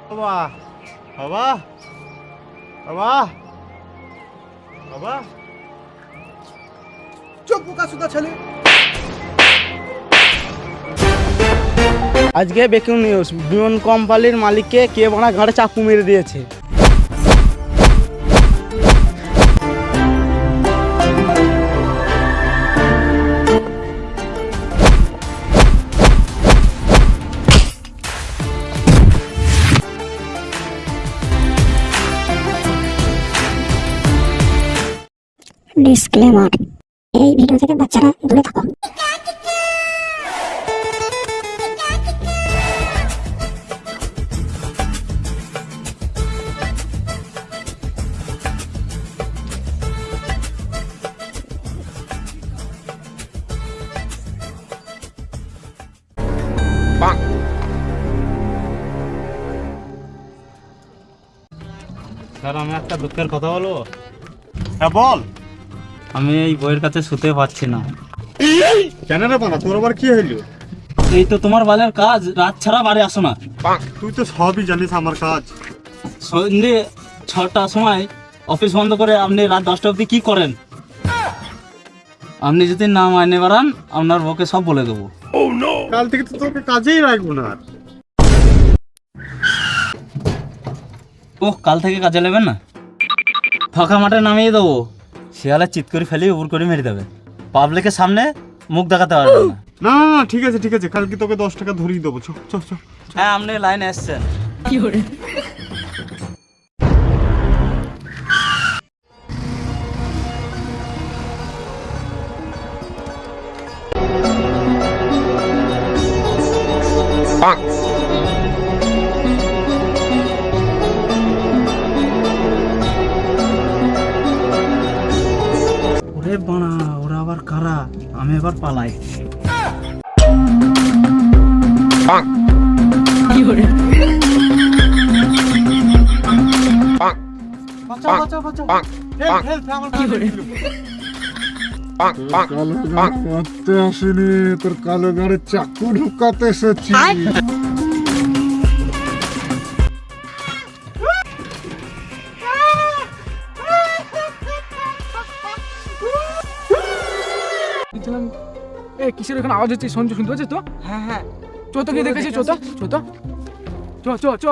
বাবা বাবা বাবা বাবা চুপ বোকা সুদা ছেলে। আজকে ব্রেকিং নিউজ, বিমান কোম্পানির মালিককে কে বানা ঘাড়ে চাকু মেরে দিয়েছে। ডিসক্লেমার, এই ভিডিও থেকে বাচ্চারা দূরে থাকো। স্যার, আমি একটা দুঃখের কথা বলবো। হ্যাঁ বল। আমি এই বইয়ের কাছে শুতে পারছি না। কেন রে বানা, তোর আবার কি হইলো? এই তো তোমার বাজার কাজ, রাত ছাড়া বাড়ি আসো না। তুই তো সবই জানিস আমার কাজ। সন্ধ্যে 6টার সময় অফিস বন্ধ করে আপনি রাত 10টা অবধি কি করেন? আপনি যদি না মাইনে বাড়ান, আপনার বউকে সব বলে দেবো। কাল থেকে তো তোকে কাজেই রাখবো না আর। ও, কাল থেকে কাজে নেবেন না? ফাঁকা মাঠে নামিয়ে দেবো, শিয়ালে চিৎ করে ফেলে উপর করে মেরে দেবে। পাবলিকের সামনে মুখ দেখাতে পারবেন না। না না না, ঠিক আছে ঠিক আছে, কালকে তোকে 10 টাকা ধরিয়ে দেবো। চ চ চ। হ্যাঁ, আপনি লাইনে এসছেন। ওরে বানা, ওরা আবার কারা? আমি এবার পালাই। কাঁদতে আসিনি, তোর কালো গাড়ি চাকু ঢুকাতে এসেছি। এ কিসের এখানে আওয়াজ হচ্ছে? শুনতে পাচ্ছিস তো? হ্যাঁ হ্যাঁ, চ তো গিয়ে দেখেছি। চ তো চ তো চ চ চ।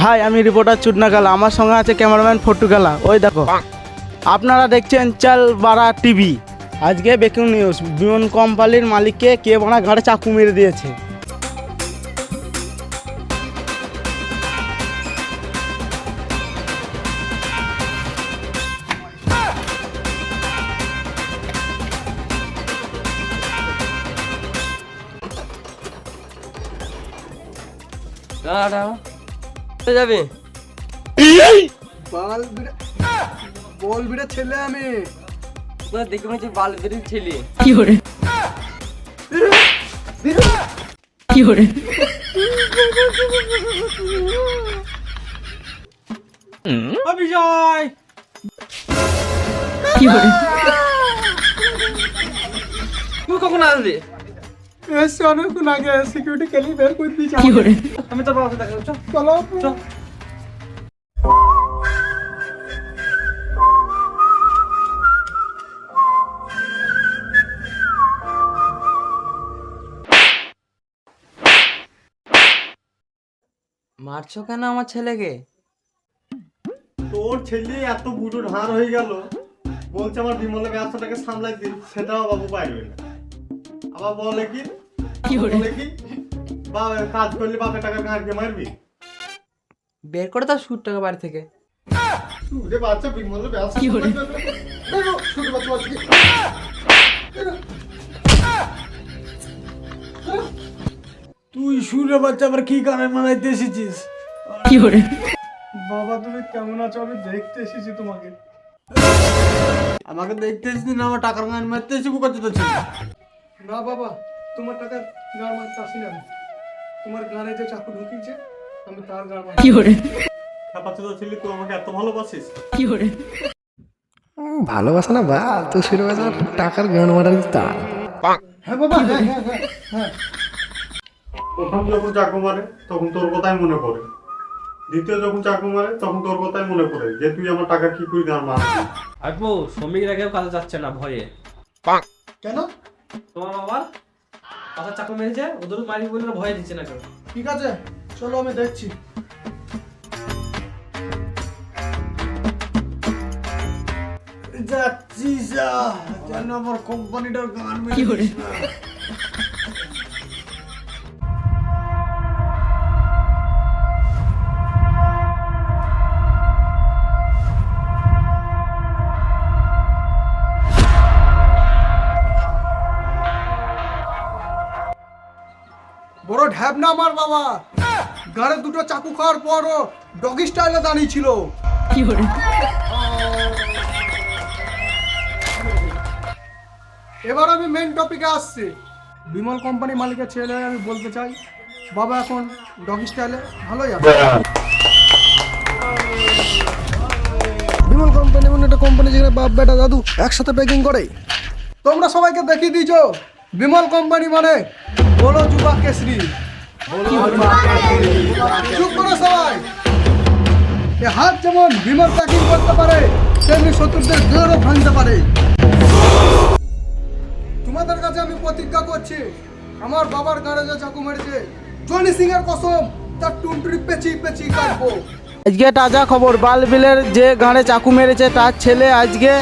হাই, আমি রিপোর্টার চুটনা গালা, আমার সঙ্গে আছে ক্যামেরাম্যান ফটু গালা। ওই দেখো, আপনারা দেখছেন চাল বারা টিভি। আজকে ব্রেকিং নিউজ, বিমান কোম্পানির মালিককে কে বানা ঘাড়ে চাকু মেরে দিয়েছে। যাবে বল বিড়া ছেলে আমি। দেখে মনে হচ্ছে বাল বেরিয়ে ছেলে। বিজয় তুই কখন আসবি? এসে অনেকক্ষণ আগে সিকিউরিটি কেলি বের করে দিয়েছে। আমি তোর বাবাকে দেখা করছো। চলো চল। মারছো কেন আমার ছেলেকে? তোর ছেলে এত বুড়ো ঢার হয়ে গেল, বলছে আমার বিমলের ব্যবসাটাকে সামলাই দিন, সেটাও বাবু পারবে না। আবার বলে কি কাজ করলে বাপের টাকা গাঁড়কে মারবি। বের করে দাও সুদ টাকা বাড়ি থেকে। সুরে বাচ্চা বিমলের ব্যবসা কি করে দেখো সুরে বাচ্চা বাচ্চা কি তুই সুরে বাচ্চা আবার কি গান মারাইতে এসেছিস? বাবা তুমি কেমন আছো? আমি দেখতে এসেছি তোমাকে। আমাকে দেখতে এসেছিস না আমার টাকার গান মারতে এসে কোথায় তো ছিল না বাবা, তোমার টাকার গান মারতে আসি না আমি। তোমার গানে যে চাকু ঢুকিয়েছে আমি তার গান মারছি। খাপাচ্ছে তো ছিলি তুই আমাকে এত ভালোবাসিস ভালোবাসা না বা তো সুরে বাজার টাকার গান মারার তার। হ্যাঁ বাবা, হ্যাঁ হ্যাঁ হ্যাঁ হ্যাঁ। প্রথম যখন চাকু মারে তখন তোর কথাই মনে পড়ে, দ্বিতীয় যখন চাকু মারে তখন তোর কথাই মনে পড়ে যে তুই আমার টাকা কি করে গান মারছিস। আসবো শ্রমিকরা কেউ কাজে যাচ্ছে না ভয়ে। কেন? তোমার বাবার পাশার চাকু মেরেছে, ওদের মালিক বলে ভয় দিচ্ছে না কেউ। ঠিক আছে চলো আমি দেখছি। যাচ্ছি যা, যেন আমার কোম্পানিটার গান মেরে না। বড় ঢ্যাব না আমার বাবা, গাড়ে দুটো চাকু খাওয়ার পরও ডগি স্টাইলে দাঁড়িয়ে ছিল। এবার আমি মেইন টপিকে আসছি। বিমল কোম্পানি মালিকের ছেলে আমি বলতে চাই, বাবা এখন ডগি স্টাইলে ভালোই আছে। বিমল কোম্পানি এমন একটা কোম্পানি যেখানে বাপ বেটা দাদু একসাথে প্যাকিং করে। তোমরা সবাইকে দেখিয়ে দিয়েছো বিমল কোম্পানি মানে বলো যুবা কেশরী। চুপ করো সবাই। এ হাত যেমন বিমল প্যাকিং করতে পারে তেমনি শত্রুদের গাঁড়ও ভাঙতে পারে। তোমাদের কাছে আমি প্রতিজ্ঞা করছি, আমার বাবার গাঁড়ে যে চাকু মেরেছে জনি সিং এর কসম তার টুনটুনি পেঁচি পেঁচি কাটবো। আজকে তাজা খবর, বালবিলের যে গাঁড়ে চাকু মেরেছে তার ছেলে আজকে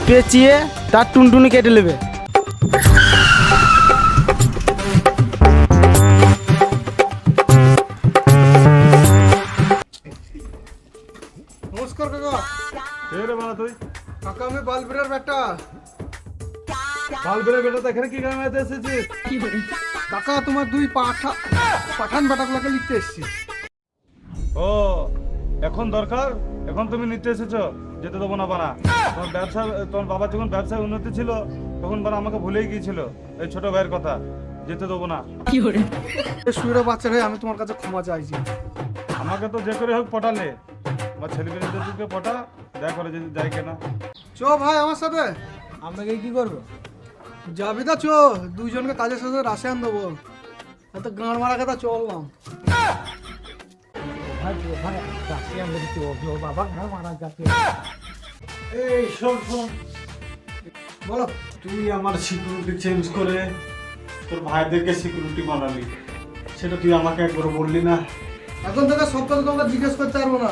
পেঁচিয়ে তার টুনটুনি কেটে নেবে। নমস্কার কাকা। রে বাবা তুই কাকা আমি বালবীরের বেটা। বালবের বেটা এখানে কি গান মারতে এসেছিস? কাকা তোমার দুই পাঠান বেটাগুলোকে লিখতে এসছি। ও এখন দরকার, এখন তুমি নিতে এসেছো, যেতে দেবো না বানা। তোমার ব্যবসা, তোমার বাবা যখন ব্যবসায় উন্নতি ছিল তখন বানা আমাকে ভুলেই গিয়েছিল এই ছোট ভাইয়ের কথা, যেতে দেবো না। সুরে বাচ্চা হয়ে আমি তোমার কাছে ক্ষমা চাইছি। আমাকে তো যে করে হোক পটালে, আমার ছেলেমেয়েদেরকে পটা, দেখা করে যদি যায় কেনা। চো ভাই আমার সাথে। আমাকে কি করবো? যাবি তা চো, দুইজনকে কাজের সাথে রাশিয়ান দেবো। এত গাঁড় মারা কথা চললাম। এই শোন শোন, বলো। তুই আমার সিকিউরিটি চেঞ্জ করে তোর ভাইদেরকে সিকিউরিটি বানালি, সেটা তুই আমাকে একবার বললি না? এখন থেকে সব কথা তোমাকে জিজ্ঞেস করতে পারবো না,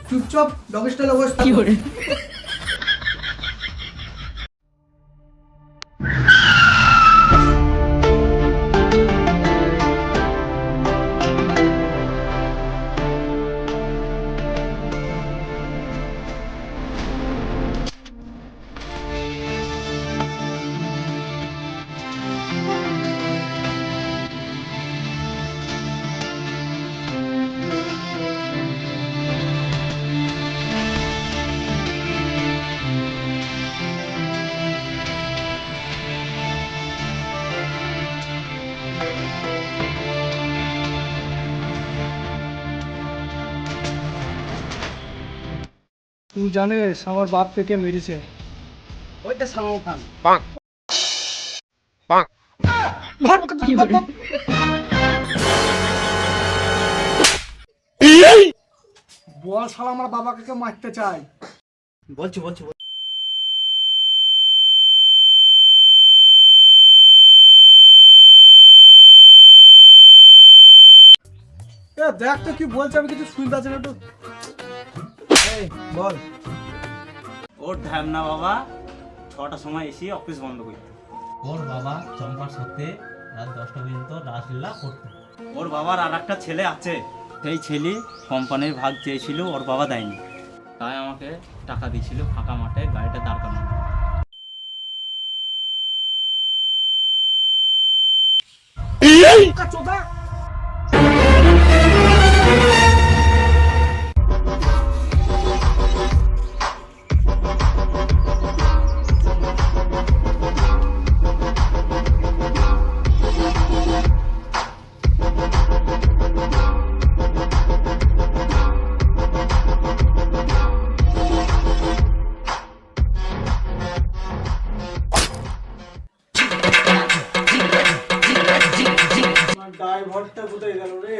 চুপচাপ ডগ স্টাইলে বসে থাকো। তুই জানিস আমার বাপ থেকে মেরেছে? ওইটা সালমান খান। বল শালা আমার বাবাকে কে মারতে চাই। বলছি এ দেখ তো কি বলছে, আমি কিছু শুনতে পাচ্ছি না। একটু এই বল। ওর ঢ্যাম না বাবা 6টার সময় এসে অফিস বন্ধ করতো। ওর বাবা চম্পার সাথে রাত 10টা পর্যন্ত রাসলীলা করতো। ওর বাবার আর একটা ছেলে আছে, সেই ছেলে কোম্পানির ভাগ চেয়েছিল, ওর বাবা দেয়নি। তাই আমাকে টাকা দিয়েছিল ফাঁকা মাঠে গাড়িটা দাঁড় করানো। ড্রাইভারটা কোথায় গেল রে?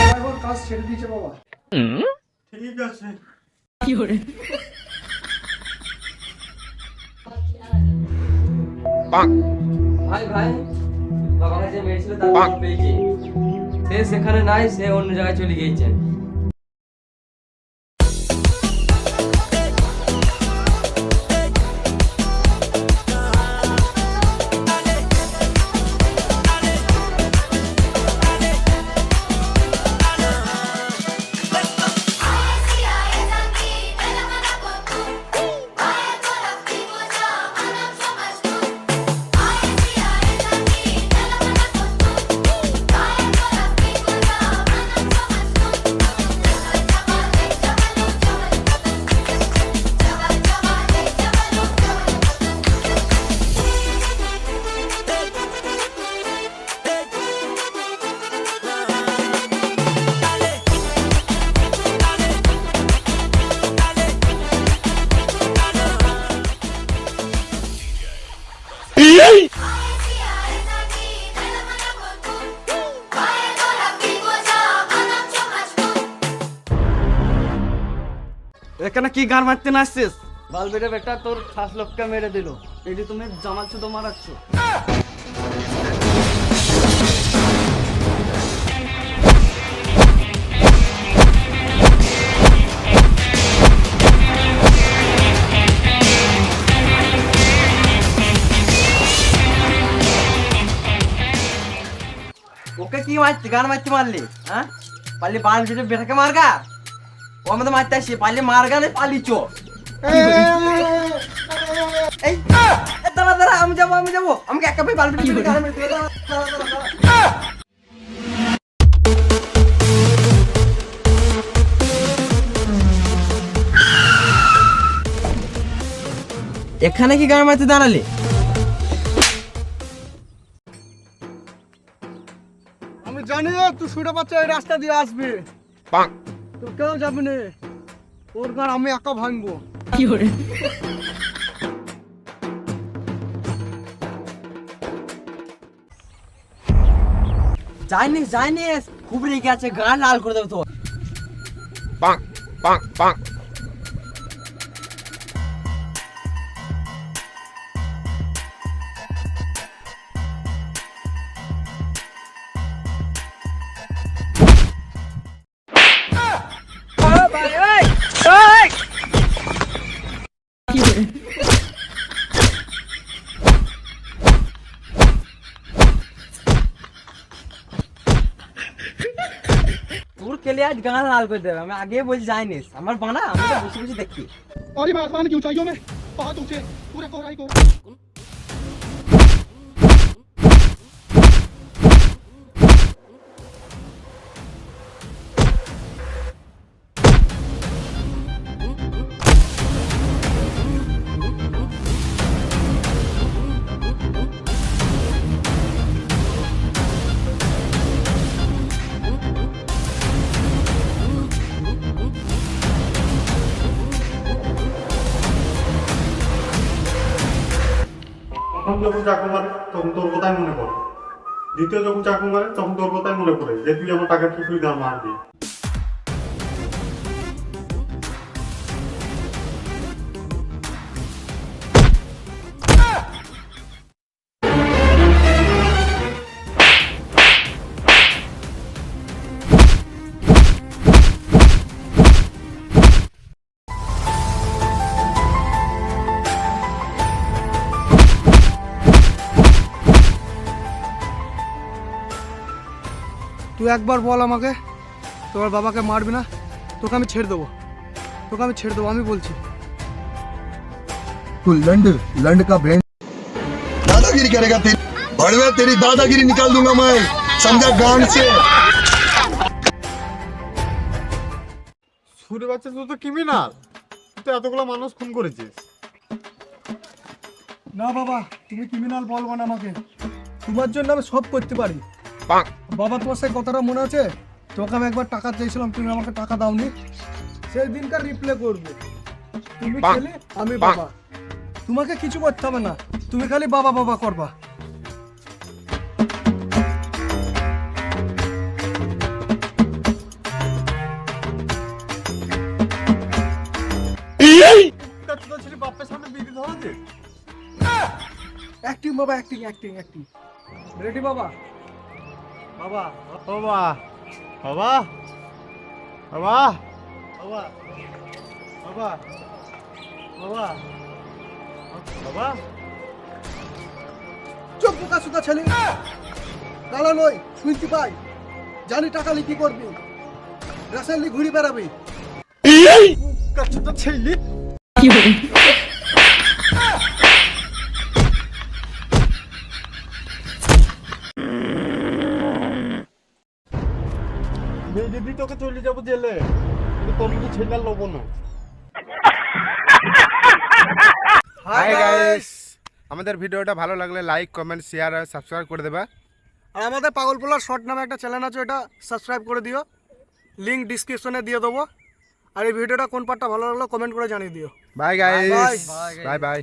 ড্রাইভার কাজ ছেড়ে দিয়েছে বাবা। ঠিক আছে। ভাই ভাই বাবাকে যে মেরেছিল তার খবর পেয়েছি। সে সেখানে নাই, সে অন্য জায়গায় চলে গিয়েছে। এখানে কি গান মারতে না আসছিস? বালবেটা বেটা তোর খাস লোককে মেরে দিল, এটি তুমি জামাল শুধু মারাচ্ছ। ওকে কি মারছি, গান মারতে মারলি? হ্যাঁ পারলি বাল ভিডিও বেটাকে মারগা? ও আমাদের মারতে আসছে, পারলি মারগা নেই পালি চো। এই দাঁড়া দাঁড়া, আমি যাবো আমাকে একা ভাই বাল ভিডিও গান মারতে হবে। এখানে কি গান মারতে দাঁড়ালি? আমি জানি তুই শুনে পাচ্ছ এই রাস্তা দিয়ে আসবি, তো কেউ যাবি না। ওর গান আমি একা ভাঙবো। জানিস খুব রেগে আছে, গান লাল করে দেবো তোর। তোর কেলে আজ গান লাল করে দেবে, আমি আগে বলছি জানিস আমার বানা, আমি তো বসে বসে দেখি। और मैं आसमान की ऊंचाइयों में बहुत ऊंचे पूरे कोहराई को প্রথম যখন চাকু মারে তখন তোর কথাই মনে পড়ে, দ্বিতীয় যখন চাকু মারে তখন তোর কথাই মনে পড়ে যে তুই আমার টাকা কিছুই দাম মারবি। তুই একবার বল আমাকে, তোর বাবাকে মারবি না? তোকে আমি ছেড়ে দেবো, আমি বলছি। तू लंड का ब्रेन दादागिरी करेगा तेरी बड़वे, तेरी दादागिरी निकाल दूंगा मैं, समझा गांड से। সুরে বাচ্চা, তুই তো ক্রিমিনাল, তুই তো এতগুলো মানুষ খুন করেছিস। না বাবা, তুমি ক্রিমিনাল বলবো না আমাকে, তোমার জন্য আমি সব করতে পারি। বাবা তোমার সেই কথাটা মনে আছে? তোকে আমি একবার টাকা চেয়েছিলাম, তুমি আমাকে টাকা দাওনি, সেই দিনকার রিপ্লে করবে। তুমি ছেলে, আমি বাবা, তোমাকে কিছু করতে হবে না, তুমি খালি বাবা বাবা করবা। বাপের সামনে বিড়ি ধরাচ্ছে। অ্যাক্টিং বাবা, অ্যাক্টিং অ্যাক্টিং অ্যাক্টিং। রেডি বাবা? বাবা বাবা বাবা বাবা বাবা বাবা বাবা বাবা। চোখ বোকা সুতা ছেলে, গালা নয়, শুনতে পাই, জানি টাকা লি কি করবি, রাসায়লি ঘুরি বেড়াবি। কাচ্চুটা ছেলে যদি তোকে চলে যাবো জেলে, তোর মতো ছেলে আর লবো না। হাই গাইস, আমাদের ভিডিওটা ভালো লাগলে লাইক কমেন্ট শেয়ার আর সাবস্ক্রাইব করে দেবা। আর আমাদের পাগল পোলার শর্ট নামে একটা চ্যানেল আছে, এটা সাবস্ক্রাইব করে দিও, লিংক ডিসক্রিপশনে দিয়ে দেবো। আর এই ভিডিওটা কোন পার্টটা ভালো লাগলো কমেন্ট করে জানিয়ে দিও। Bye guys, bye bye.